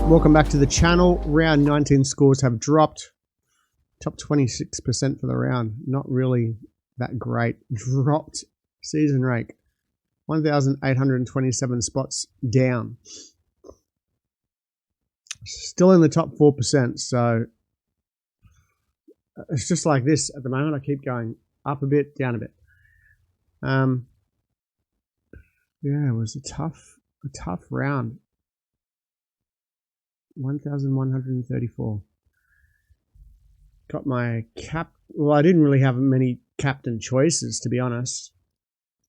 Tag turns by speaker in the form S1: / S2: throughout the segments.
S1: Welcome back to the channel. Round 19 scores have dropped. Top 26% for the round. Not really that great. Dropped season rank. 1,827 spots down. Still in the top 4%, so it's just like this at the moment. I keep going up a bit, down a bit. Yeah, it was a tough round. 1,134. Got my cap. Well, I didn't really have many captain choices, to be honest.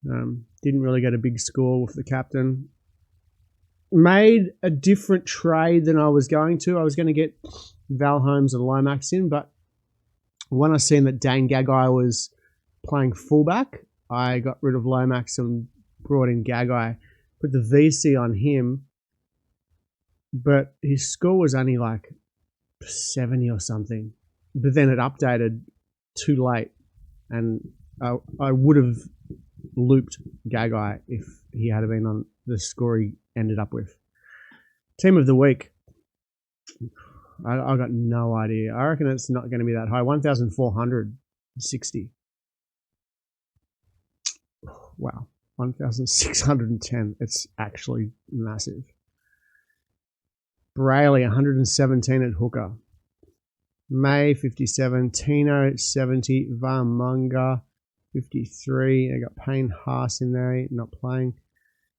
S1: Didn't really get a big score with the captain. Made a different trade than I was going to. I was going to get Val Holmes and Lomax in, but when I seen that Dane Gagai was playing fullback, I got rid of Lomax and brought in Gagai. Put the VC on him, but his score was only like 70 or something. But then it updated too late, and I would have looped Gagai if he had been on the score he ended up with. Team of the week. I got no idea. I reckon it's not going to be that high. 1,460. Wow. 1,610. It's actually massive. Brayley, 117 at hooker. May, 57. Tino, 70. Varmunga, 53. I got Payne Haas in there, not playing.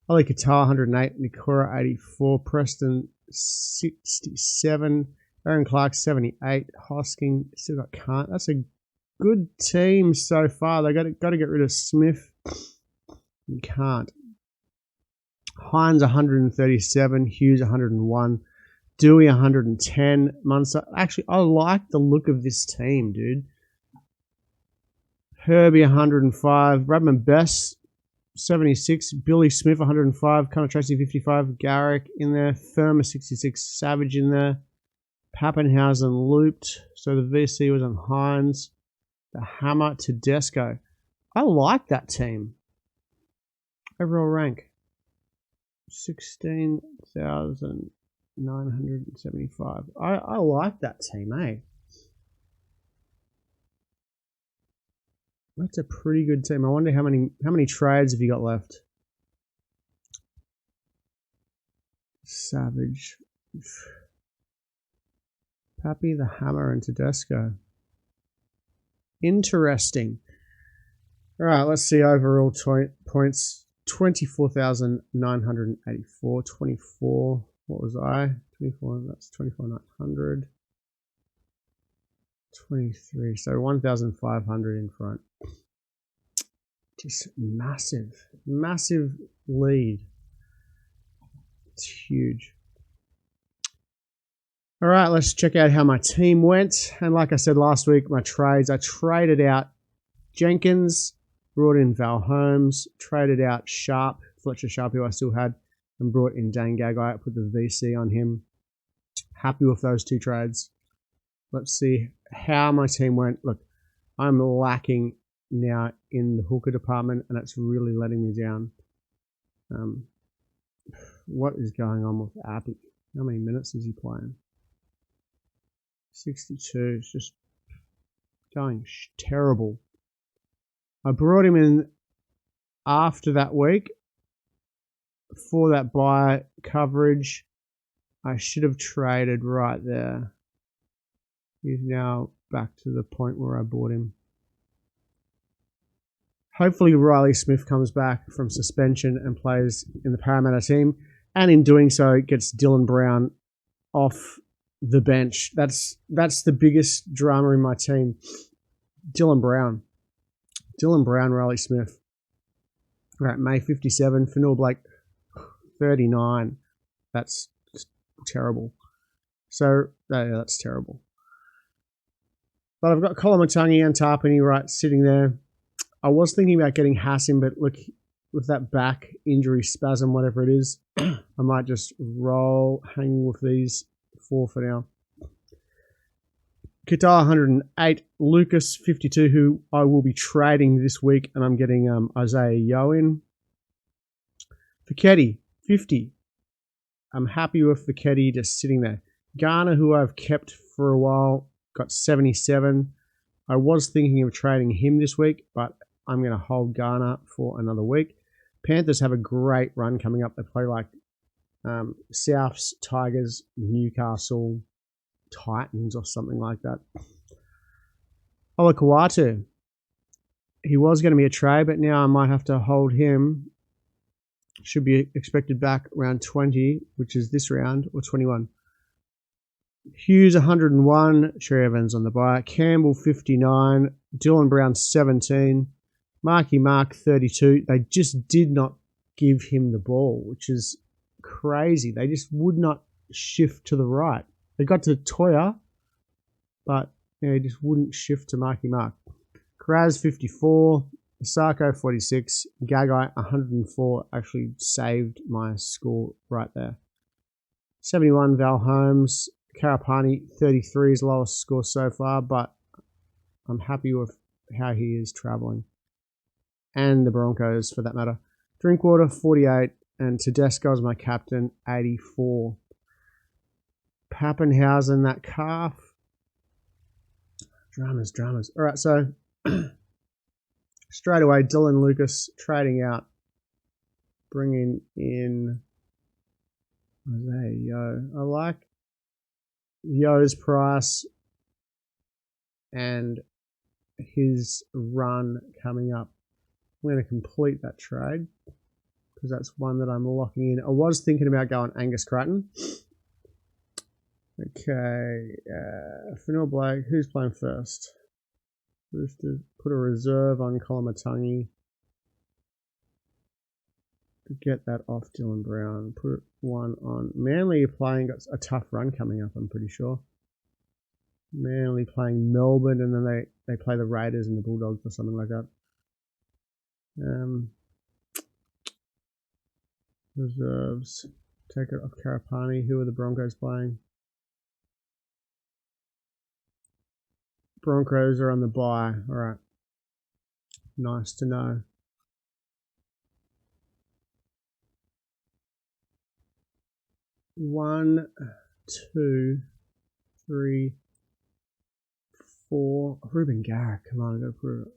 S1: Ali Qatar, 108. Nikora, 84. Preston, 67. Aaron Clark, 78. Hosking, still got Kant. That's a good team so far. They got to get rid of Smith. You can't. Hines, 137. Hughes, 101. Dewey, 110. Munster. Actually, I like the look of this team, dude. Herbie, 105. Bradman Best, 76. Billy Smith, 105. Connor Tracy, 55. Garrick in there. Firma, 66. Savage in there. Pappenhausen looped. So the VC was on Hines. The Hammer, Tedesco. I like that team. Overall rank, 16,975. I like that team, eh? That's a pretty good team. I wonder how many trades have you got left? Savage, Pappy, the Hammer, and Tedesco. Interesting. All right, let's see overall points. 24,984. 24. What was I? 24. That's 24,900. 23. So 1,500 in front. Just massive lead. It's huge. All right, let's check out how my team went. And like I said last week, my trades, I traded out Jenkins, brought in Val Holmes, traded out Fletcher Sharp, who I still had, and brought in Dane Gagai. I put the VC on him. Happy with those two trades. Let's see how my team went. Look, I'm lacking now in the hooker department, and it's really letting me down. What is going on with Appy? How many minutes is he playing? 62. It's just going terrible. I brought him in after that week for that buy coverage. I should have traded right there. He's now back to the point where I bought him. Hopefully Riley Smith comes back from suspension and plays in the Parramatta team, and in doing so gets Dylan Brown off the bench. That's the biggest drama in my team. Dylan Brown, Riley Smith. Right, May 57, Fanua Blake 39. That's terrible. So yeah, that's terrible. But I've got Kolomatangi and Tarpany right sitting there. I was thinking about getting Hassan, but look, with that back injury spasm, whatever it is, I might just hang with these four for now. Qatar 108, Lucas 52, who I will be trading this week, and I'm getting Isaiah Yeo in. Fichetti 50, I'm happy with the Keddy just sitting there. Garner, who I've kept for a while, got 77. I was thinking of trading him this week, but I'm going to hold Garner for another week. Panthers have a great run coming up. They play like Souths, Tigers, Newcastle, Titans or something like that. Olakawatu. He was going to be a trade, but now I might have to hold him. Should be expected back around 20, which is this round, or 21. Hughes 101, Sherry Evans on the bye. Campbell 59, Dylan Brown 17, Marky Mark 32. They just did not give him the ball, which is crazy. They just would not shift to the right. They got to Toya, but they just wouldn't shift to Marky Mark. Kraz 54, Osako 46, Gagai 104. Actually saved my score right there. 71, Val Holmes. Karapani 33 is lowest score so far, but I'm happy with how he is traveling. And the Broncos, for that matter. Drinkwater 48, and Tedesco is my captain, 84. Pappenhausen, that calf. Dramas. All right, so straight away, Dylan Lucas trading out, bringing in Isaiah Yo. I like Yo's price and his run coming up. I'm going to complete that trade because that's one that I'm locking in. I was thinking about going Angus Crichton. Okay, Fanil Blake, who's playing first? Roosters, put a reserve on Kolomatangi. Get that off Dylan Brown. Put one on. Manly playing, got a tough run coming up, I'm pretty sure. Manly playing Melbourne, and then they play the Raiders and the Bulldogs or something like that. Reserves. Take it off Karapani. Who are the Broncos playing? Broncos are on the bye. All right. Nice to know. One, two, three, four. Ruben Garrick. Come on, I gotta prove it.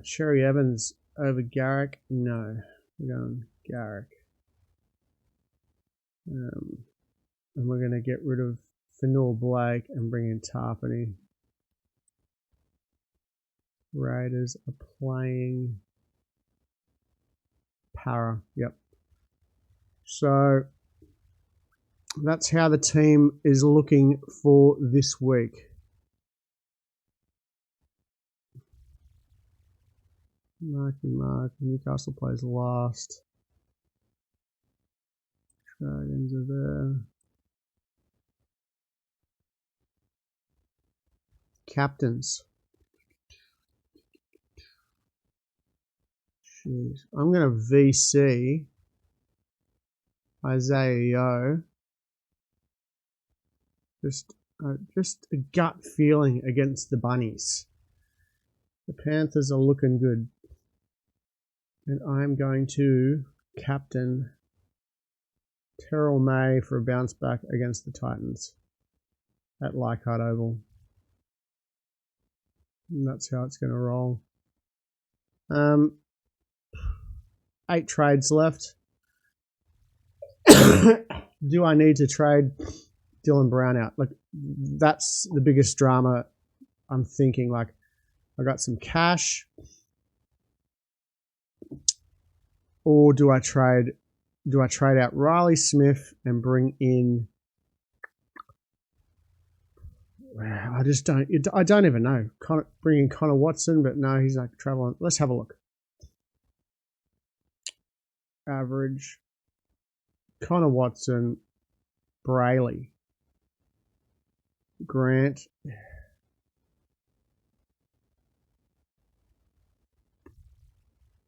S1: Sherry Evans over Garrick. No, we're going Garrick. And we're going to get rid of Fanil Blake and bring in Tarpany. Raiders are playing Para. Yep. So that's how the team is looking for this week. Marky Mark. Newcastle plays last. Dragons are there. Captains. Jeez. I'm going to VC Isaiah Yo. Just a gut feeling against the Bunnies. The Panthers are looking good. And I'm going to captain Terrell May for a bounce back against the Titans at Leichhardt Oval. And that's how it's going to roll. 8 trades left. Do I need to trade Dylan Brown out? Like, that's the biggest drama. I'm thinking, like, I got some cash, or do I trade out Riley Smith and bring in? I just don't. I don't even know. Bring in Connor Watson, but no, he's not traveling. Let's have a look. Average. Connor Watson, Brayley, Grant.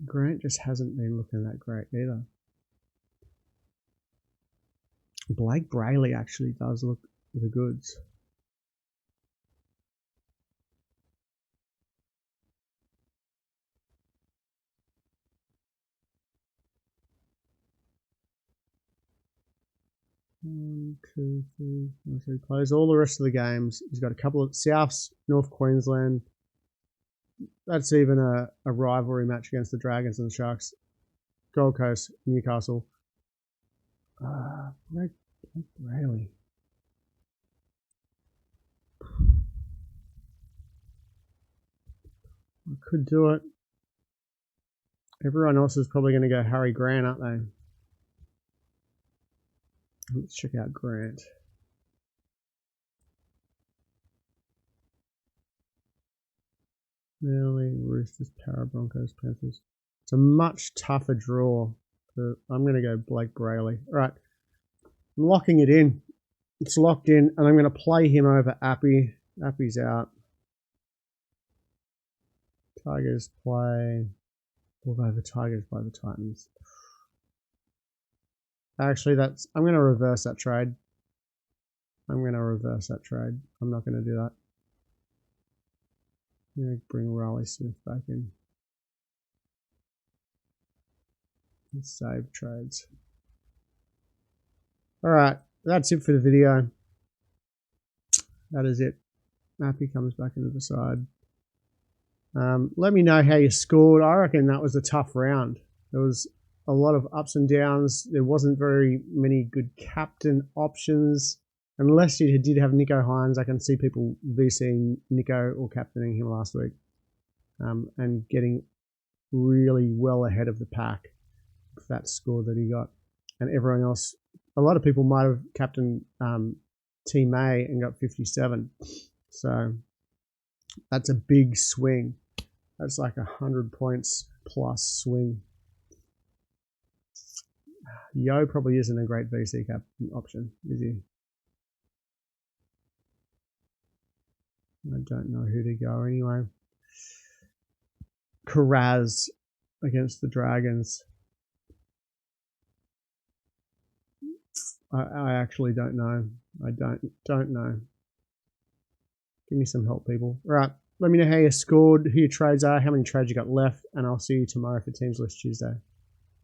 S1: Grant just hasn't been looking that great either. Blake Brayley actually does look the goods. 1, 2, 3, 4, 3 plays all the rest of the games. He's got a couple of Souths, North Queensland. That's even a rivalry match against the Dragons and the Sharks. Gold Coast, Newcastle. Blake Brayley. I could do it. Everyone else is probably going to go Harry Grant, aren't they? Let's check out Grant. Manly, Roosters, Para, Broncos, Panthers. It's a much tougher draw. I'm going to go Blake Brayley. All right. I'm locking it in. It's locked in, and I'm going to play him over Appy. Appy's out. Tigers play. Although the Tigers play the Titans. Actually, I'm going to reverse that trade. I'm not going to do that. I'm going to bring Riley Smith back in. And save trades. Alright, that's it for the video. That is it. Appy comes back into the side. Let me know how you scored. I reckon that was a tough round. There was a lot of ups and downs. There wasn't very many good captain options. Unless you did have Nico Hines, I can see people VCing Nico or captaining him last week. And getting really well ahead of the pack with that score that he got. And everyone else, a lot of people might have captained Team A and got 57. So that's a big swing. That's like 100 points plus swing. Yo probably isn't a great VC captain option, is he? I don't know who to go anyway. Karaz against the Dragons. I actually don't know. I don't know. Give me some help, people. All right. Let me know how you scored, who your trades are, how many trades you got left, and I'll see you tomorrow for Teams List Tuesday.